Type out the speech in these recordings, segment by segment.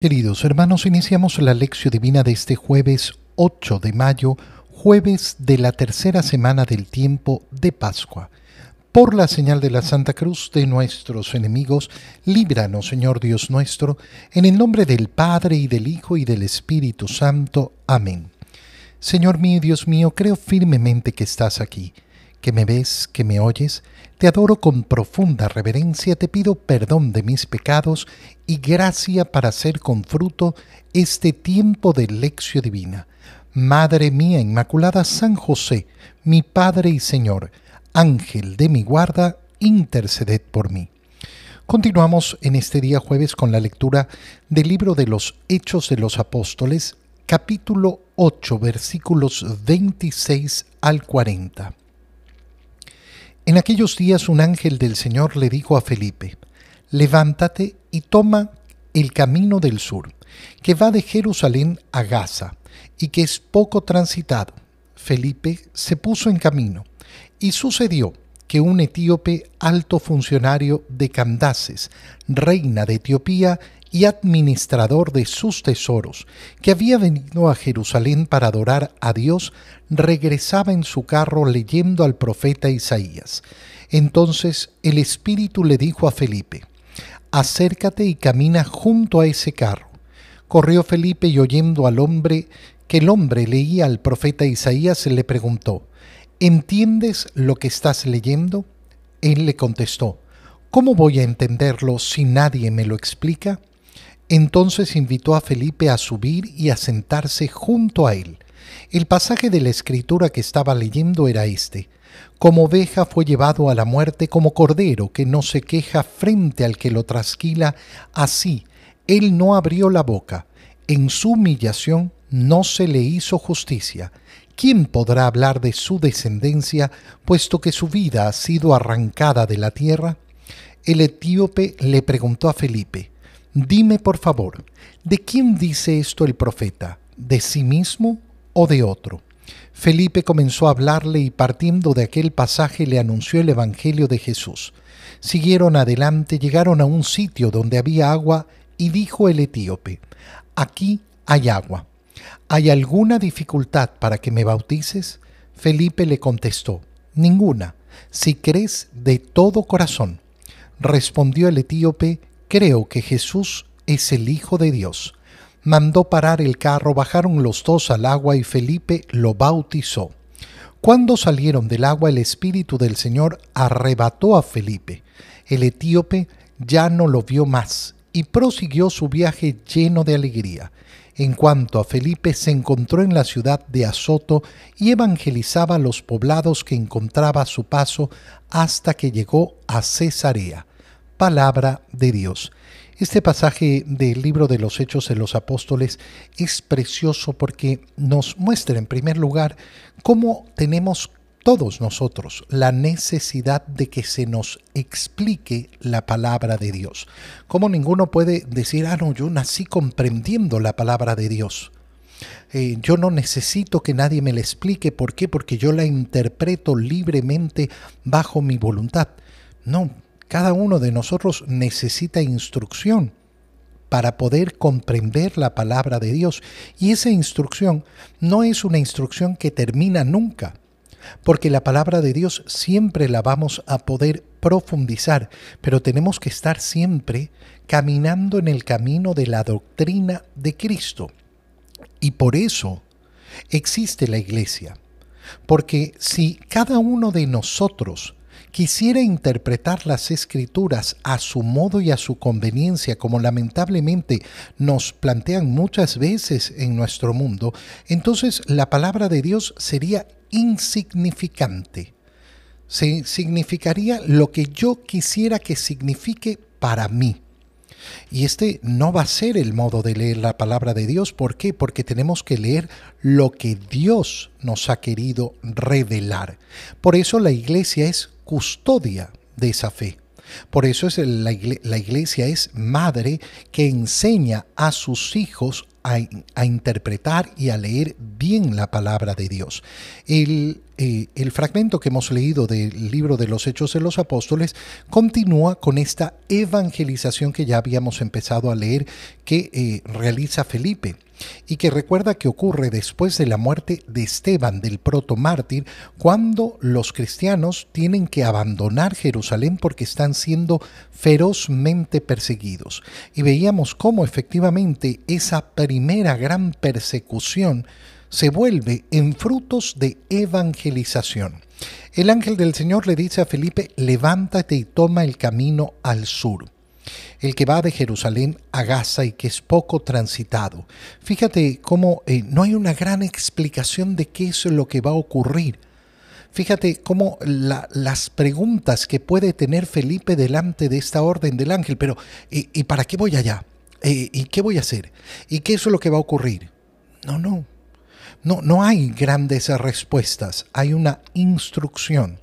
Queridos hermanos, iniciamos la lección divina de este jueves 8 de mayo, jueves de la tercera semana del tiempo de Pascua. Por la señal de la Santa Cruz de nuestros enemigos, líbranos, Señor Dios nuestro, en el nombre del Padre, y del Hijo, y del Espíritu Santo. Amén. Señor mío y Dios mío, creo firmemente que estás aquí, que me ves, que me oyes. Te adoro con profunda reverencia, te pido perdón de mis pecados y gracia para hacer con fruto este tiempo de lección divina. Madre mía Inmaculada, San José, mi Padre y Señor, Ángel de mi guarda, interceded por mí. Continuamos en este día jueves con la lectura del libro de los Hechos de los Apóstoles, capítulo 8, versículos 26 al 40. En aquellos días un ángel del Señor le dijo a Felipe: levántate y toma el camino del sur, que va de Jerusalén a Gaza, y que es poco transitado. Felipe se puso en camino, y sucedió que un etíope, alto funcionario de Candaces, reina de Etiopía y administrador de sus tesoros, que había venido a Jerusalén para adorar a Dios, regresaba en su carro leyendo al profeta Isaías. Entonces el Espíritu le dijo a Felipe: acércate y camina junto a ese carro. Corrió Felipe y oyendo que el hombre leía al profeta Isaías, le preguntó: ¿entiendes lo que estás leyendo? Él le contestó: ¿cómo voy a entenderlo si nadie me lo explica? Entonces invitó a Felipe a subir y a sentarse junto a él. El pasaje de la Escritura que estaba leyendo era este: como oveja fue llevado a la muerte, como cordero que no se queja frente al que lo trasquila, así él no abrió la boca. En su humillación no se le hizo justicia. ¿Quién podrá hablar de su descendencia, puesto que su vida ha sido arrancada de la tierra? El etíope le preguntó a Felipe: dime por favor, ¿de quién dice esto el profeta? ¿De sí mismo o de otro? Felipe comenzó a hablarle y partiendo de aquel pasaje le anunció el Evangelio de Jesús. Siguieron adelante, llegaron a un sitio donde había agua y dijo el etíope: aquí hay agua. ¿Hay alguna dificultad para que me bautices? Felipe le contestó: ninguna, si crees de todo corazón. Respondió el etíope: creo que Jesús es el Hijo de Dios. Mandó parar el carro, bajaron los dos al agua y Felipe lo bautizó. Cuando salieron del agua, el Espíritu del Señor arrebató a Felipe. El etíope ya no lo vio más y prosiguió su viaje lleno de alegría. En cuanto a Felipe, se encontró en la ciudad de Azoto y evangelizaba los poblados que encontraba a su paso hasta que llegó a Cesarea. Palabra de Dios. Este pasaje del libro de los Hechos de los Apóstoles es precioso porque nos muestra en primer lugar cómo tenemos todos nosotros la necesidad de que se nos explique la palabra de Dios. Cómo ninguno puede decir: no, yo nací comprendiendo la palabra de Dios. Yo no necesito que nadie me la explique. ¿Por qué? Porque yo la interpreto libremente bajo mi voluntad. No. Cada uno de nosotros necesita instrucción para poder comprender la palabra de Dios. Y esa instrucción no es una instrucción que termina nunca, porque la palabra de Dios siempre la vamos a poder profundizar, pero tenemos que estar siempre caminando en el camino de la doctrina de Cristo. Y por eso existe la iglesia, porque si cada uno de nosotros quisiera interpretar las Escrituras a su modo y a su conveniencia, como lamentablemente nos plantean muchas veces en nuestro mundo, entonces la palabra de Dios sería insignificante. Significaría lo que yo quisiera que signifique para mí. Y este no va a ser el modo de leer la palabra de Dios. ¿Por qué? Porque tenemos que leer lo que Dios nos ha querido revelar. Por eso la iglesia es custodia de esa fe. Por eso la iglesia es madre que enseña a sus hijos a interpretar y a leer bien la palabra de Dios. El el fragmento que hemos leído del libro de los Hechos de los Apóstoles continúa con esta evangelización que ya habíamos empezado a leer, que realiza Felipe y que recuerda que ocurre después de la muerte de Esteban, del protomártir, cuando los cristianos tienen que abandonar Jerusalén porque están siendo ferozmente perseguidos. Y veíamos cómo efectivamente esa primera gran persecución se vuelve en frutos de evangelización. El ángel del Señor le dice a Felipe: levántate y toma el camino al sur, el que va de Jerusalén a Gaza y que es poco transitado. Fíjate cómo no hay una gran explicación de qué es lo que va a ocurrir. Fíjate cómo las preguntas que puede tener Felipe delante de esta orden del ángel, pero ¿y para qué voy allá? ¿Y qué voy a hacer? ¿Y qué es lo que va a ocurrir? No hay grandes respuestas, hay una instrucción.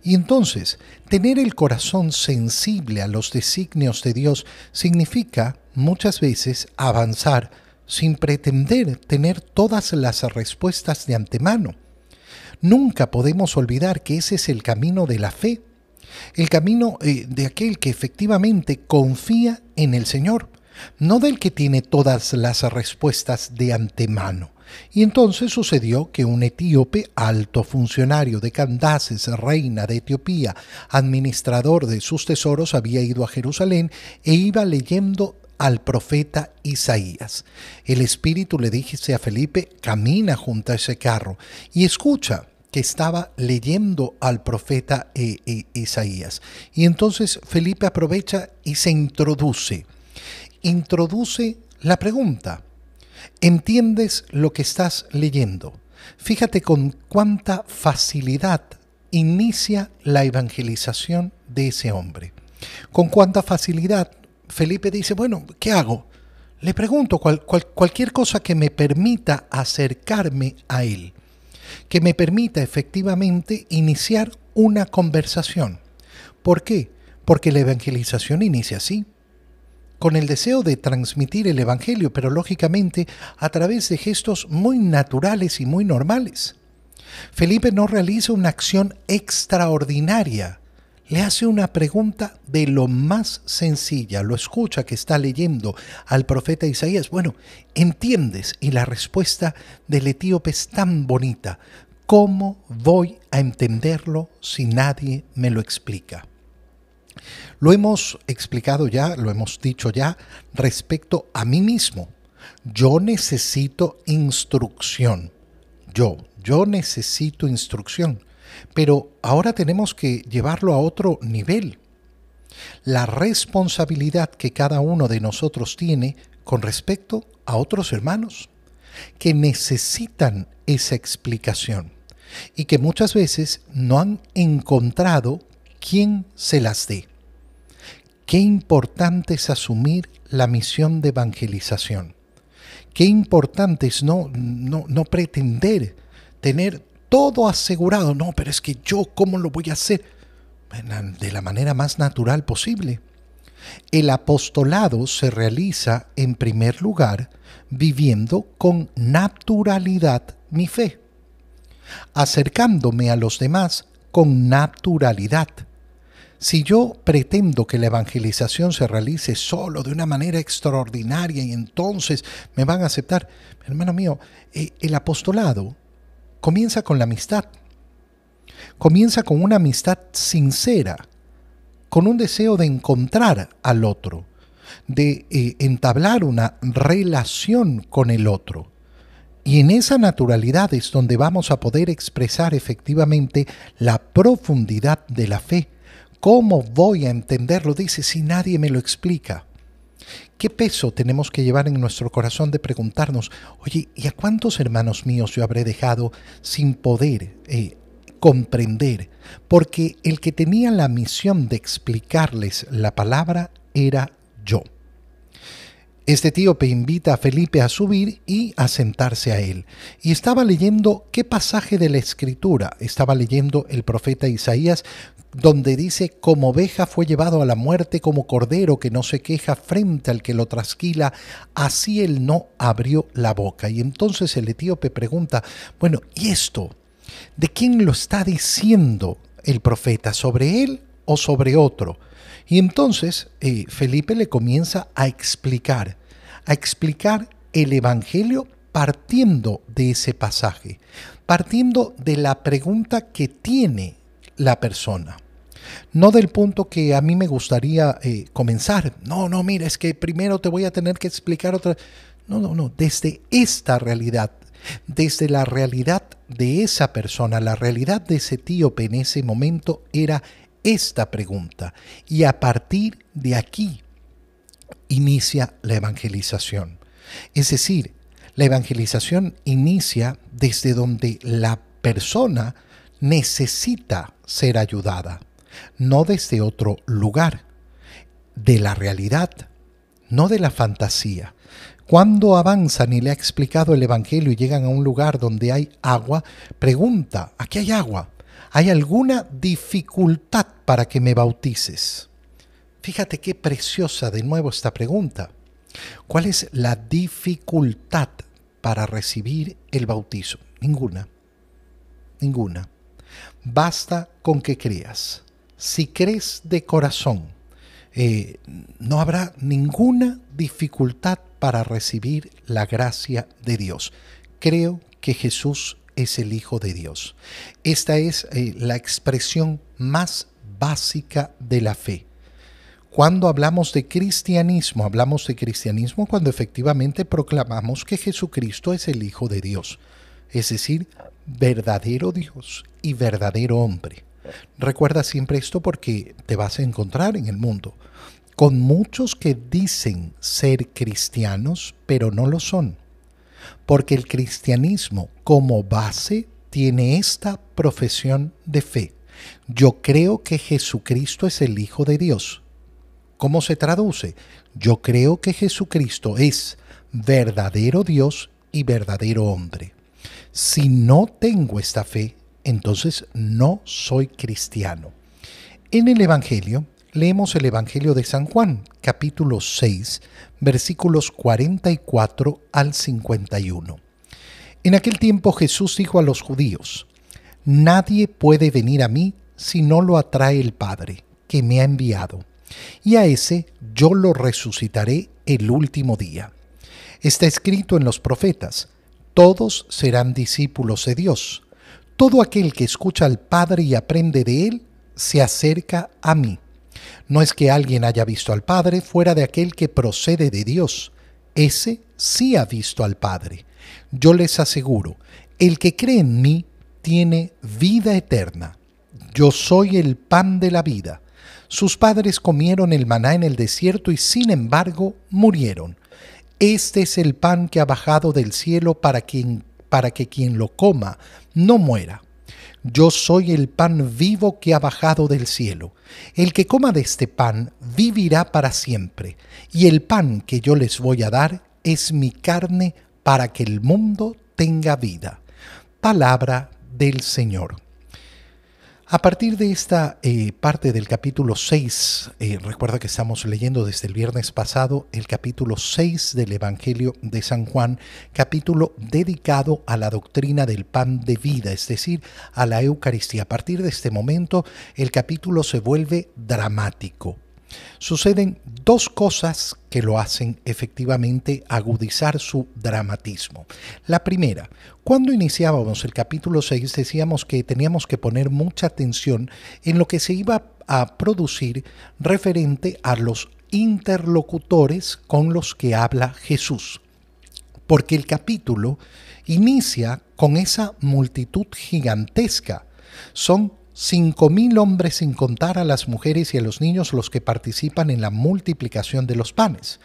Y entonces, tener el corazón sensible a los designios de Dios significa muchas veces avanzar sin pretender tener todas las respuestas de antemano. Nunca podemos olvidar que ese es el camino de la fe, el camino de aquel que efectivamente confía en el Señor, no del que tiene todas las respuestas de antemano. Y entonces sucedió que un etíope, alto funcionario de Candaces, reina de Etiopía, administrador de sus tesoros, había ido a Jerusalén e iba leyendo al profeta Isaías. El Espíritu le dice a Felipe: camina junto a ese carro y escucha que estaba leyendo al profeta Isaías. Y entonces Felipe aprovecha y se introduce la pregunta: ¿entiendes lo que estás leyendo? Fíjate con cuánta facilidad inicia la evangelización de ese hombre. Con cuánta facilidad Felipe dice: bueno, ¿qué hago? Le pregunto cualquier cosa que me permita acercarme a él, que me permita efectivamente iniciar una conversación. ¿Por qué? Porque la evangelización inicia así, con el deseo de transmitir el Evangelio, pero lógicamente a través de gestos muy naturales y muy normales. Felipe no realiza una acción extraordinaria, le hace una pregunta de lo más sencilla, lo escucha que está leyendo al profeta Isaías. Bueno, ¿entiendes? Y la respuesta del etíope es tan bonita: ¿cómo voy a entenderlo si nadie me lo explica? Lo hemos explicado ya, lo hemos dicho ya respecto a mí mismo. Yo necesito instrucción. Yo necesito instrucción. Pero ahora tenemos que llevarlo a otro nivel. La responsabilidad que cada uno de nosotros tiene con respecto a otros hermanos que necesitan esa explicación y que muchas veces no han encontrado quien se las dé. Qué importante es asumir la misión de evangelización. Qué importante es no pretender tener todo asegurado. No, pero es que yo, ¿cómo lo voy a hacer? De la manera más natural posible. El apostolado se realiza, en primer lugar, viviendo con naturalidad mi fe, acercándome a los demás con naturalidad. Si yo pretendo que la evangelización se realice solo de una manera extraordinaria y entonces me van a aceptar, hermano mío, el apostolado comienza con la amistad. Comienza con una amistad sincera, con un deseo de encontrar al otro, de entablar una relación con el otro. Y en esa naturalidad es donde vamos a poder expresar efectivamente la profundidad de la fe. ¿Cómo voy a entenderlo? Dice, si nadie me lo explica. ¿Qué peso tenemos que llevar en nuestro corazón de preguntarnos: oye, ¿y a cuántos hermanos míos yo habré dejado sin poder comprender? Porque el que tenía la misión de explicarles la palabra era yo. Este etíope invita a Felipe a subir y a sentarse a él. Y estaba leyendo, ¿qué pasaje de la Escritura? Estaba leyendo el profeta Isaías, donde dice: como oveja fue llevado a la muerte, como cordero que no se queja frente al que lo trasquila, así él no abrió la boca. Y entonces el etíope pregunta: bueno, ¿y esto? ¿De quién lo está diciendo el profeta? ¿Sobre él o sobre otro? Y entonces Felipe le comienza a explicar el Evangelio partiendo de ese pasaje, partiendo de la pregunta que tiene la persona. No del punto que a mí me gustaría comenzar. No, mira, es que primero te voy a tener que explicar otra. No, desde esta realidad, desde la realidad de esa persona, la realidad de ese etíope en ese momento era esta pregunta. Y a partir de aquí inicia la evangelización. Es decir, la evangelización inicia desde donde la persona necesita ser ayudada, no desde otro lugar, de la realidad, no de la fantasía. Cuando avanzan y le ha explicado el Evangelio y llegan a un lugar donde hay agua, pregunta, ¿aquí hay agua? ¿Hay alguna dificultad para que me bautices? Fíjate qué preciosa de nuevo esta pregunta. ¿Cuál es la dificultad para recibir el bautizo? Ninguna. Basta con que creas. Si crees de corazón, no habrá ninguna dificultad para recibir la gracia de Dios. Creo que Jesús es el Hijo de Dios. Esta es la expresión más básica de la fe. Cuando hablamos de cristianismo cuando efectivamente proclamamos que Jesucristo es el Hijo de Dios, es decir, verdadero Dios y verdadero hombre. Recuerda siempre esto porque te vas a encontrar en el mundo con muchos que dicen ser cristianos, pero no lo son. Porque el cristianismo como base tiene esta profesión de fe. Yo creo que Jesucristo es el Hijo de Dios. ¿Cómo se traduce? Yo creo que Jesucristo es verdadero Dios y verdadero hombre. Si no tengo esta fe, entonces no soy cristiano. En el Evangelio, leemos el Evangelio de San Juan, capítulo 6, versículos 44 al 51. En aquel tiempo Jesús dijo a los judíos: nadie puede venir a mí si no lo atrae el Padre, que me ha enviado, y a ese yo lo resucitaré el último día. Está escrito en los profetas: todos serán discípulos de Dios. Todo aquel que escucha al Padre y aprende de él, se acerca a mí. No es que alguien haya visto al Padre fuera de aquel que procede de Dios. Ese sí ha visto al Padre. Yo les aseguro, el que cree en mí tiene vida eterna. Yo soy el pan de la vida. Sus padres comieron el maná en el desierto y sin embargo murieron. Este es el pan que ha bajado del cielo para que quien lo coma no muera. Yo soy el pan vivo que ha bajado del cielo. El que coma de este pan vivirá para siempre, y el pan que yo les voy a dar es mi carne para que el mundo tenga vida. Palabra del Señor. A partir de esta parte del capítulo 6, recuerda que estamos leyendo desde el viernes pasado el capítulo 6 del Evangelio de San Juan, capítulo dedicado a la doctrina del pan de vida, es decir, a la Eucaristía. A partir de este momento, el capítulo se vuelve dramático. Suceden dos cosas que lo hacen efectivamente agudizar su dramatismo. La primera, cuando iniciábamos el capítulo 6 decíamos que teníamos que poner mucha atención en lo que se iba a producir referente a los interlocutores con los que habla Jesús. Porque el capítulo inicia con esa multitud gigantesca. Son 5.000 hombres, sin contar a las mujeres y a los niños, los que participan en la multiplicación de los panes.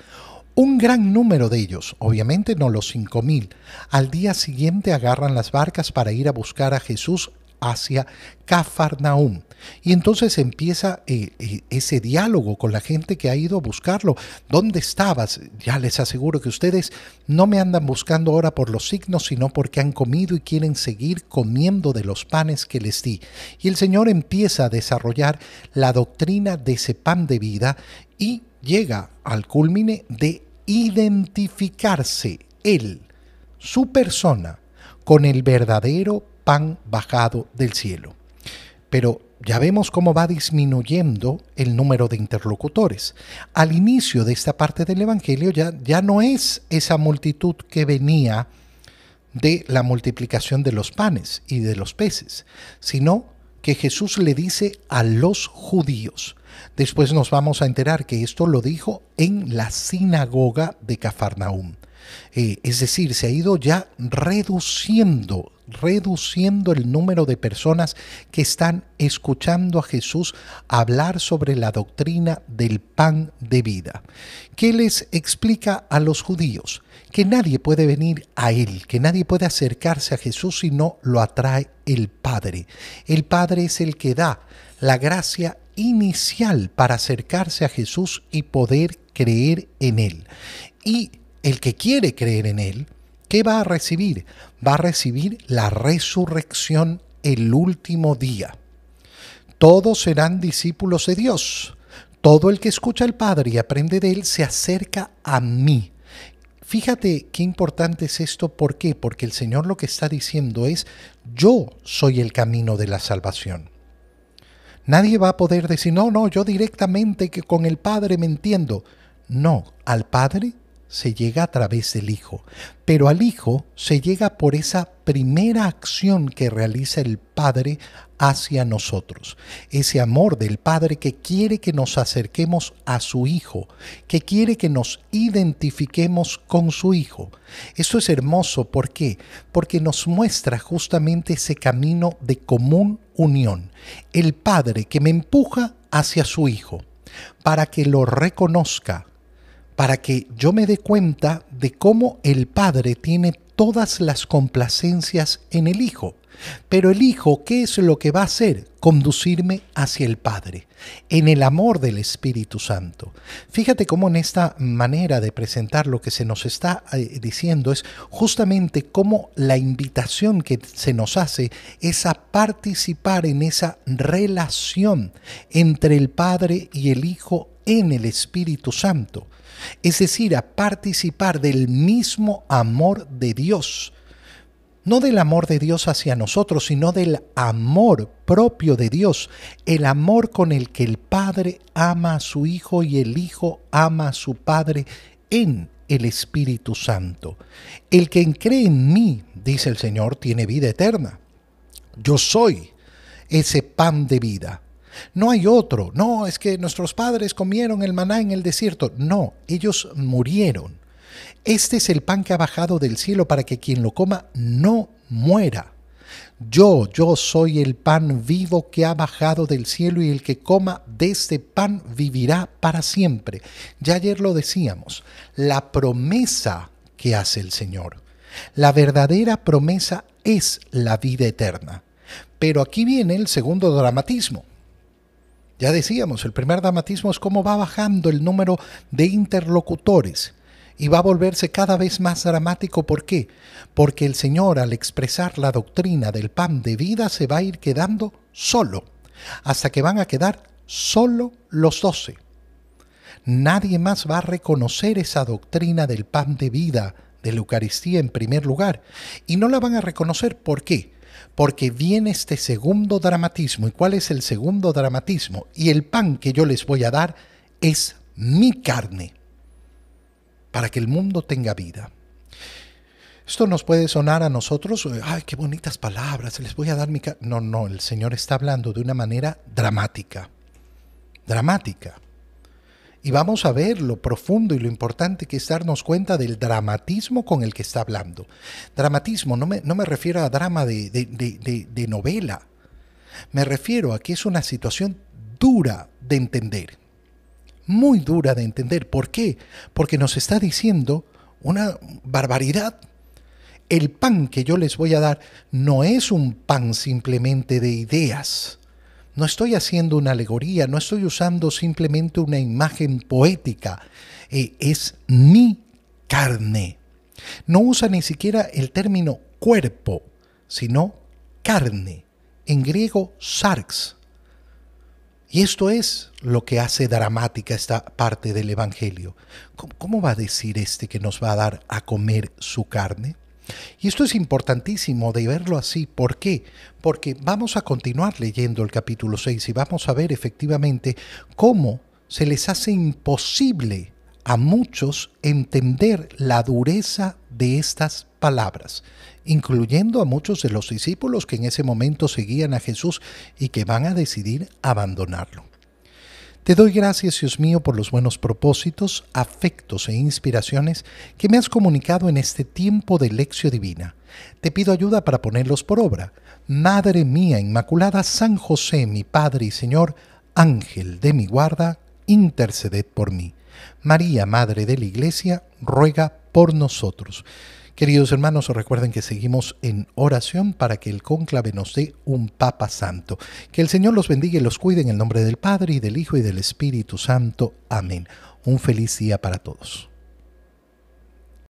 Un gran número de ellos, obviamente no los 5.000, al día siguiente agarran las barcas para ir a buscar a Jesús hacia Cafarnaúm. Y entonces empieza ese diálogo con la gente que ha ido a buscarlo. ¿Dónde estabas? Ya les aseguro que ustedes no me andan buscando ahora por los signos, sino porque han comido y quieren seguir comiendo de los panes que les di. Y el Señor empieza a desarrollar la doctrina de ese pan de vida y llega al culmine de identificarse él, su persona, con el verdadero pan bajado del cielo. Pero ya vemos cómo va disminuyendo el número de interlocutores. Al inicio de esta parte del Evangelio ya no es esa multitud que venía de la multiplicación de los panes y de los peces, sino que Jesús le dice a los judíos. Después nos vamos a enterar que esto lo dijo en la sinagoga de Cafarnaúm. Es decir, se ha ido ya reduciendo el número de personas que están escuchando a Jesús hablar sobre la doctrina del pan de vida. ¿Qué les explica a los judíos? Que nadie puede venir a Él, que nadie puede acercarse a Jesús si no lo atrae el Padre. El Padre es el que da la gracia inicial para acercarse a Jesús y poder creer en Él. Y el que quiere creer en Él, ¿qué va a recibir? Va a recibir la resurrección el último día. Todos serán discípulos de Dios. Todo el que escucha al Padre y aprende de Él se acerca a mí. Fíjate qué importante es esto. ¿Por qué? Porque el Señor lo que está diciendo es: yo soy el camino de la salvación. Nadie va a poder decir, no, yo directamente que con el Padre me entiendo. No, al Padre se llega a través del Hijo, pero al Hijo se llega por esa primera acción que realiza el Padre hacia nosotros. Ese amor del Padre que quiere que nos acerquemos a su Hijo, que quiere que nos identifiquemos con su Hijo. Eso es hermoso. ¿Por qué? Porque nos muestra justamente ese camino de común unión. El Padre que me empuja hacia su Hijo para que lo reconozca, para que yo me dé cuenta de cómo el Padre tiene todas las complacencias en el Hijo. Pero el Hijo, ¿qué es lo que va a hacer? Conducirme hacia el Padre, en el amor del Espíritu Santo. Fíjate cómo en esta manera de presentar lo que se nos está diciendo es justamente cómo la invitación que se nos hace es a participar en esa relación entre el Padre y el Hijo en el Espíritu Santo. Es decir, a participar del mismo amor de Dios. No del amor de Dios hacia nosotros, sino del amor propio de Dios. El amor con el que el Padre ama a su Hijo y el Hijo ama a su Padre en el Espíritu Santo. El que cree en mí, dice el Señor, tiene vida eterna. Yo soy ese pan de vida. No hay otro. No, es que nuestros padres comieron el maná en el desierto. No, ellos murieron. Este es el pan que ha bajado del cielo para que quien lo coma no muera. Yo soy el pan vivo que ha bajado del cielo y el que coma de este pan vivirá para siempre. Ya ayer lo decíamos, la promesa que hace el Señor. La verdadera promesa es la vida eterna. Pero aquí viene el segundo dramatismo. Ya decíamos, el primer dramatismo es cómo va bajando el número de interlocutores y va a volverse cada vez más dramático. ¿Por qué? Porque el Señor, al expresar la doctrina del pan de vida, se va a ir quedando solo, hasta que van a quedar solo los 12. Nadie más va a reconocer esa doctrina del pan de vida, de la Eucaristía en primer lugar, y no la van a reconocer. ¿Por qué? Porque viene este segundo dramatismo. ¿Y cuál es el segundo dramatismo? Y el pan que yo les voy a dar es mi carne, para que el mundo tenga vida. Esto nos puede sonar a nosotros, ¡ay, qué bonitas palabras! Les voy a dar mi carne. No, el Señor está hablando de una manera dramática. Dramática. Y vamos a ver lo profundo y lo importante que es darnos cuenta del dramatismo con el que está hablando. Dramatismo, no me refiero a drama de novela. Me refiero a que es una situación dura de entender. Muy dura de entender. ¿Por qué? Porque nos está diciendo una barbaridad. El pan que yo les voy a dar no es un pan simplemente de ideas. No estoy haciendo una alegoría, no estoy usando simplemente una imagen poética. Es mi carne. No usa ni siquiera el término cuerpo, sino carne. En griego, sarx. Y esto es lo que hace dramática esta parte del Evangelio. ¿Cómo va a decir este que nos va a dar a comer su carne? Y esto es importantísimo de verlo así. ¿Por qué? Porque vamos a continuar leyendo el capítulo 6 y vamos a ver efectivamente cómo se les hace imposible a muchos entender la dureza de estas palabras, incluyendo a muchos de los discípulos que en ese momento seguían a Jesús y que van a decidir abandonarlo. Te doy gracias, Dios mío, por los buenos propósitos, afectos e inspiraciones que me has comunicado en este tiempo de lección divina. Te pido ayuda para ponerlos por obra. Madre mía Inmaculada, San José, mi Padre y Señor, Ángel de mi guarda, interceded por mí. María, Madre de la Iglesia, ruega por nosotros. Queridos hermanos, recuerden que seguimos en oración para que el cónclave nos dé un Papa Santo. Que el Señor los bendiga y los cuide en el nombre del Padre, y del Hijo, y del Espíritu Santo. Amén. Un feliz día para todos.